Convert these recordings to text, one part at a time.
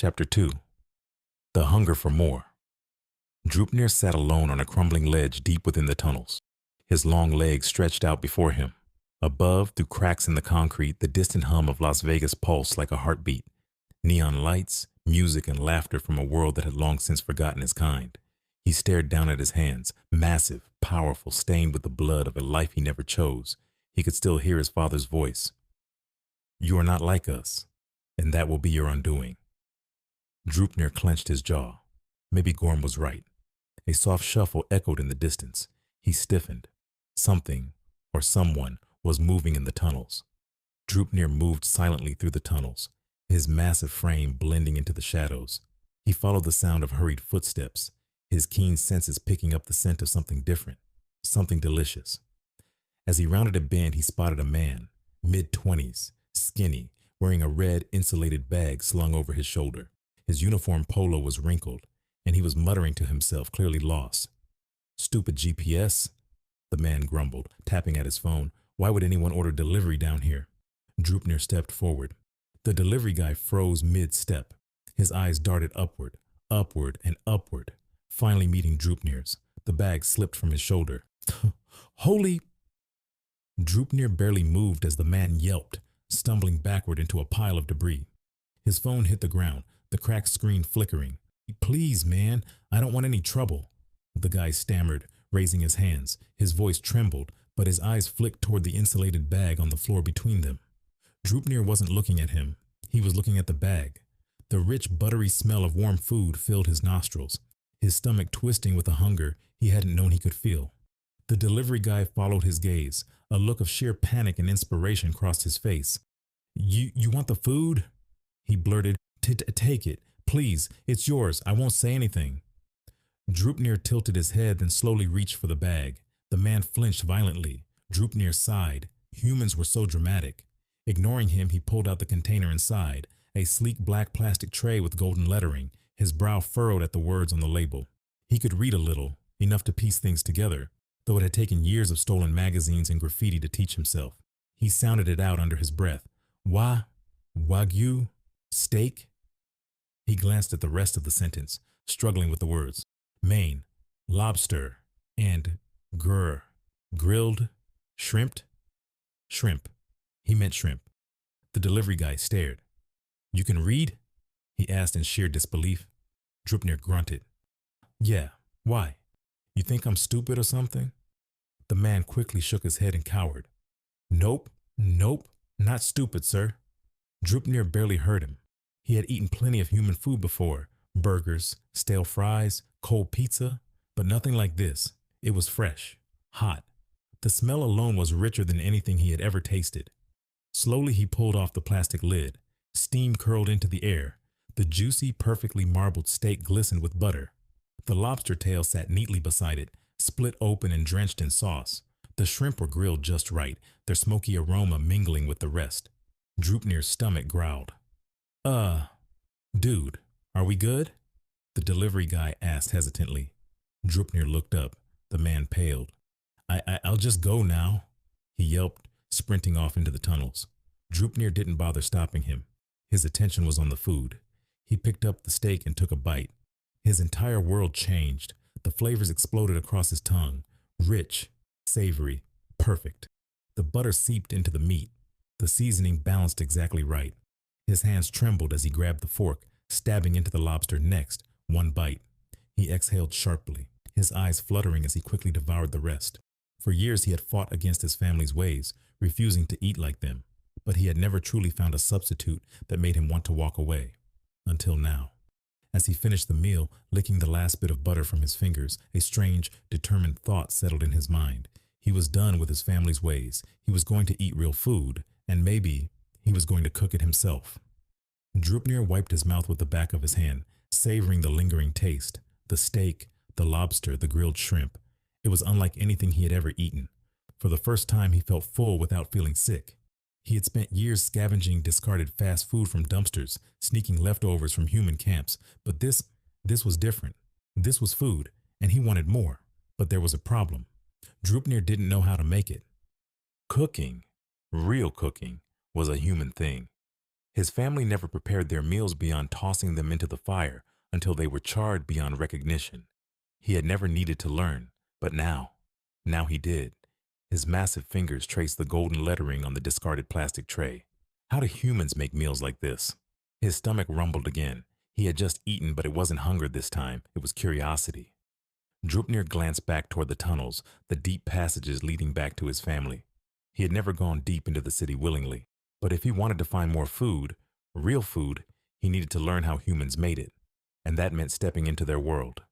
Chapter 2. The Hunger for More. Drupnir sat alone on a crumbling ledge deep within the tunnels, his long legs stretched out before him. Above, through cracks in the concrete, the distant hum of Las Vegas pulsed like a heartbeat. Neon lights, music, and laughter from a world that had long since forgotten its kind. He stared down at his hands, massive, powerful, stained with the blood of a life he never chose. He could still hear his father's voice. "You are not like us, and that will be your undoing." Drupnir clenched his jaw. Maybe Gorm was right. A soft shuffle echoed in the distance. He stiffened. Something, or someone, was moving in the tunnels. Drupnir moved silently through the tunnels, his massive frame blending into the shadows. He followed the sound of hurried footsteps, his keen senses picking up the scent of something different, something delicious. As he rounded a bend, he spotted a man, mid-20s, skinny, wearing a red insulated bag slung over his shoulder. His uniform polo was wrinkled, and he was muttering to himself, clearly lost. "Stupid GPS," the man grumbled, tapping at his phone. "Why would anyone order delivery down here?" Drupnir stepped forward. The delivery guy froze mid-step. His eyes darted upward, upward, and upward, finally meeting Drupnir's. The bag slipped from his shoulder. "Holy—" Drupnir barely moved as the man yelped, stumbling backward into a pile of debris. His phone hit the ground, the cracked screen flickering. "Please, man, I don't want any trouble," the guy stammered, raising his hands. His voice trembled, but his eyes flicked toward the insulated bag on the floor between them. Drupnir wasn't looking at him. He was looking at the bag. The rich, buttery smell of warm food filled his nostrils, his stomach twisting with a hunger he hadn't known he could feel. The delivery guy followed his gaze. A look of sheer panic and inspiration crossed his face. You want the food?" he blurted. Take it. Please, it's yours. I won't say anything." Drupnir tilted his head, then slowly reached for the bag. The man flinched violently. Drupnir sighed. Humans were so dramatic. Ignoring him, he pulled out the container inside, a sleek black plastic tray with golden lettering, his brow furrowed at the words on the label. He could read a little, enough to piece things together, though it had taken years of stolen magazines and graffiti to teach himself. He sounded it out under his breath. Wagyu? Steak? He glanced at the rest of the sentence, struggling with the words. Maine, lobster, and grilled, shrimped? Shrimp. He meant shrimp. The delivery guy stared. "You can read?" he asked in sheer disbelief. Drupnir grunted. "Yeah, why? You think I'm stupid or something?" The man quickly shook his head and cowered. Nope, not stupid, sir." Drupnir barely heard him. He had eaten plenty of human food before, burgers, stale fries, cold pizza, but nothing like this. It was fresh, hot. The smell alone was richer than anything he had ever tasted. Slowly he pulled off the plastic lid. Steam curled into the air. The juicy, perfectly marbled steak glistened with butter. The lobster tail sat neatly beside it, split open and drenched in sauce. The shrimp were grilled just right, their smoky aroma mingling with the rest. Drupnir's stomach growled. Dude, are we good?" the delivery guy asked hesitantly. Drupnir looked up. The man paled. I'll just go now," he yelped, sprinting off into the tunnels. Drupnir didn't bother stopping him. His attention was on the food. He picked up the steak and took a bite. His entire world changed. The flavors exploded across his tongue. Rich, savory, perfect. The butter seeped into the meat. The seasoning balanced exactly right. His hands trembled as he grabbed the fork, stabbing into the lobster next, one bite. He exhaled sharply, his eyes fluttering as he quickly devoured the rest. For years he had fought against his family's ways, refusing to eat like them, but he had never truly found a substitute that made him want to walk away. Until now. As he finished the meal, licking the last bit of butter from his fingers, a strange, determined thought settled in his mind. He was done with his family's ways. He was going to eat real food, and maybe he was going to cook it himself. Drupnir wiped his mouth with the back of his hand, savoring the lingering taste. The steak, the lobster, the grilled shrimp. It was unlike anything he had ever eaten. For the first time, he felt full without feeling sick. He had spent years scavenging discarded fast food from dumpsters, sneaking leftovers from human camps. But this was different. This was food, and he wanted more. But there was a problem. Drupnir didn't know how to make it. Cooking, real cooking, was a human thing. His family never prepared their meals beyond tossing them into the fire until they were charred beyond recognition. He had never needed to learn, but now he did. His massive fingers traced the golden lettering on the discarded plastic tray. How do humans make meals like this? His stomach rumbled again. He had just eaten, but it wasn't hunger this time. It was curiosity. Drupnir glanced back toward the tunnels, the deep passages leading back to his family. He had never gone deep into the city willingly, but if he wanted to find more food, real food, he needed to learn how humans made it, and that meant stepping into their world.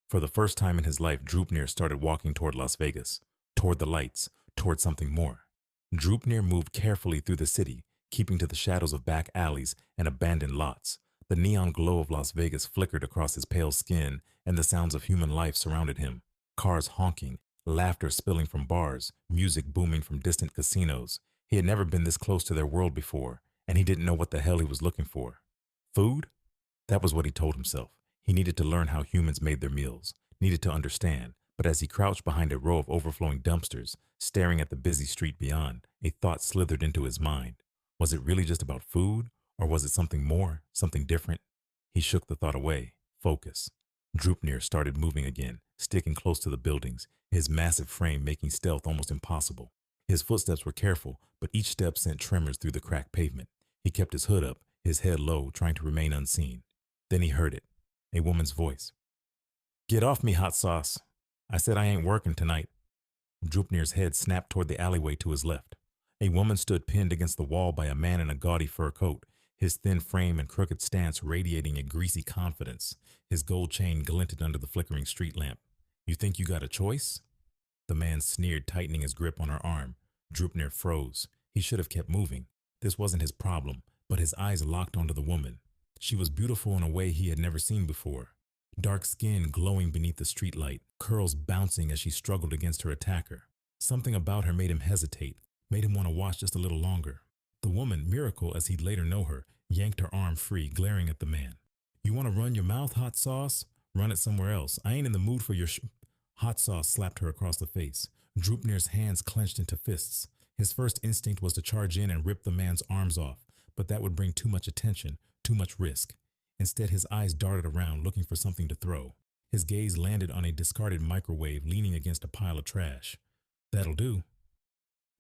For the first time in his life, Drupnir started walking toward Las Vegas, toward the lights, toward something more. Drupnir moved carefully through the city, keeping to the shadows of back alleys and abandoned lots. The neon glow of Las Vegas flickered across his pale skin, and the sounds of human life surrounded him. Cars honking, laughter spilling from bars, music booming from distant casinos. He had never been this close to their world before, and he didn't know what the hell he was looking for. Food? That was what he told himself. He needed to learn how humans made their meals, needed to understand. But as he crouched behind a row of overflowing dumpsters, staring at the busy street beyond, a thought slithered into his mind. Was it really just about food? Or was it something more, something different? He shook the thought away. Focus. Drupnir started moving again, sticking close to the buildings, his massive frame making stealth almost impossible. His footsteps were careful, but each step sent tremors through the cracked pavement. He kept his hood up, his head low, trying to remain unseen. Then he heard it, a woman's voice. "Get off me, hot sauce. I said I ain't working tonight." Drupnir's head snapped toward the alleyway to his left. A woman stood pinned against the wall by a man in a gaudy fur coat, his thin frame and crooked stance radiating a greasy confidence. His gold chain glinted under the flickering street lamp. "You think you got a choice?" The man sneered, tightening his grip on her arm. Drupnir froze. He should have kept moving. This wasn't his problem, but his eyes locked onto the woman. She was beautiful in a way he had never seen before. Dark skin glowing beneath the streetlight, curls bouncing as she struggled against her attacker. Something about her made him hesitate, made him want to watch just a little longer. The woman, Miracle as he'd later know her, yanked her arm free, glaring at the man. "You want to run your mouth, hot sauce? Run it somewhere else. I ain't in the mood for your Hot sauce slapped her across the face. Drupnir's hands clenched into fists. His first instinct was to charge in and rip the man's arms off, but that would bring too much attention, too much risk. Instead, his eyes darted around, looking for something to throw. His gaze landed on a discarded microwave leaning against a pile of trash. "That'll do."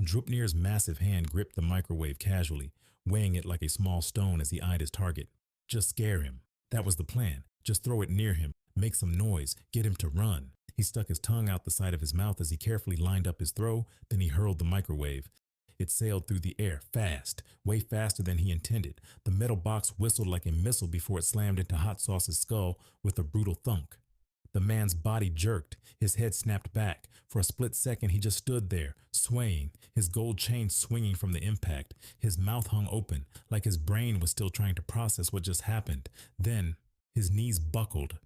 Drupnir's massive hand gripped the microwave casually, weighing it like a small stone as he eyed his target. Just scare him. That was the plan. Just throw it near him, make some noise, get him to run. He stuck his tongue out the side of his mouth as he carefully lined up his throw, then he hurled the microwave. It sailed through the air, fast, way faster than he intended. The metal box whistled like a missile before it slammed into Hot Sauce's skull with a brutal thunk. The man's body jerked, his head snapped back. For a split second, he just stood there, swaying, his gold chain swinging from the impact. His mouth hung open, like his brain was still trying to process what just happened. Then, his knees buckled.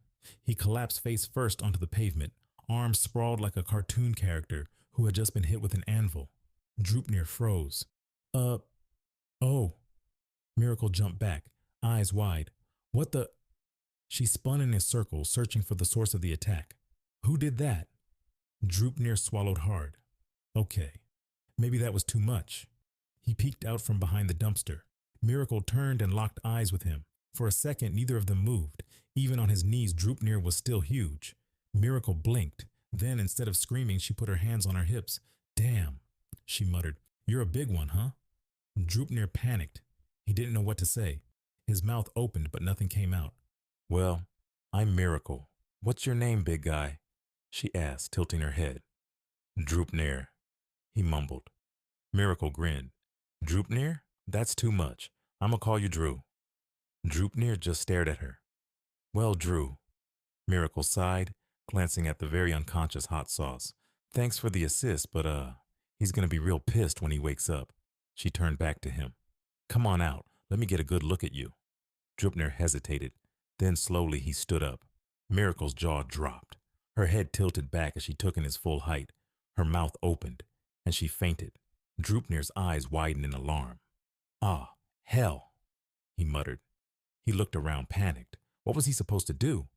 He collapsed face first onto the pavement, arms sprawled like a cartoon character who had just been hit with an anvil. Drupnir froze. Oh. Miracle jumped back, eyes wide. "What the?" She spun in a circle, searching for the source of the attack. "Who did that?" Drupnir swallowed hard. Okay, maybe that was too much. He peeked out from behind the dumpster. Miracle turned and locked eyes with him. For a second, neither of them moved. Even on his knees, Drupnir was still huge. Miracle blinked. Then, instead of screaming, she put her hands on her hips. "Damn," she muttered. "You're a big one, huh?" Drupnir panicked. He didn't know what to say. His mouth opened, but nothing came out. "Well, I'm Miracle. What's your name, big guy?" she asked, tilting her head. "Drupnir," he mumbled. Miracle grinned. "Drupnir? That's too much. I'ma call you Drew." Drupnir just stared at her. "Well, Drew," Miracle sighed, glancing at the very unconscious Hot Sauce. "Thanks for the assist, but he's gonna be real pissed when he wakes up." She turned back to him. "Come on out. Let me get a good look at you." Drupnir hesitated. Then slowly he stood up. Miracle's jaw dropped. Her head tilted back as she took in his full height. Her mouth opened, and she fainted. Drupnir's eyes widened in alarm. "Ah, hell," he muttered. He looked around, panicked. What was he supposed to do?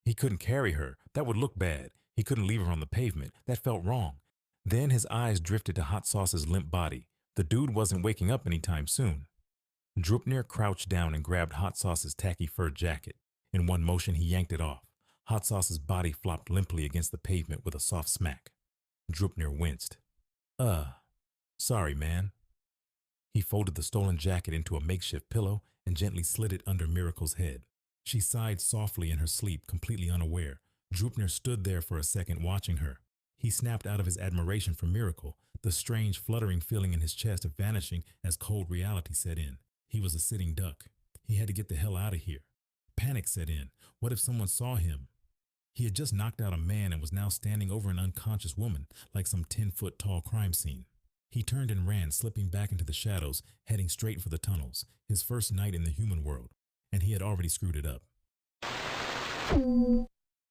He couldn't carry her. That would look bad. He couldn't leave her on the pavement. That felt wrong. Then his eyes drifted to Hot Sauce's limp body. The dude wasn't waking up anytime soon. Drupnir crouched down and grabbed Hot Sauce's tacky fur jacket. In one motion, he yanked it off. Hot Sauce's body flopped limply against the pavement with a soft smack. Drupnir winced. Sorry, man. He folded the stolen jacket into a makeshift pillow and gently slid it under Miracle's head. She sighed softly in her sleep, completely unaware. Drupnir stood there for a second watching her. He snapped out of his admiration for Miracle, the strange fluttering feeling in his chest vanishing as cold reality set in. He was a sitting duck. He had to get the hell out of here. Panic set in. What if someone saw him? He had just knocked out a man and was now standing over an unconscious woman, like some 10-foot-tall crime scene. He turned and ran, slipping back into the shadows, heading straight for the tunnels, his first night in the human world, and he had already screwed it up.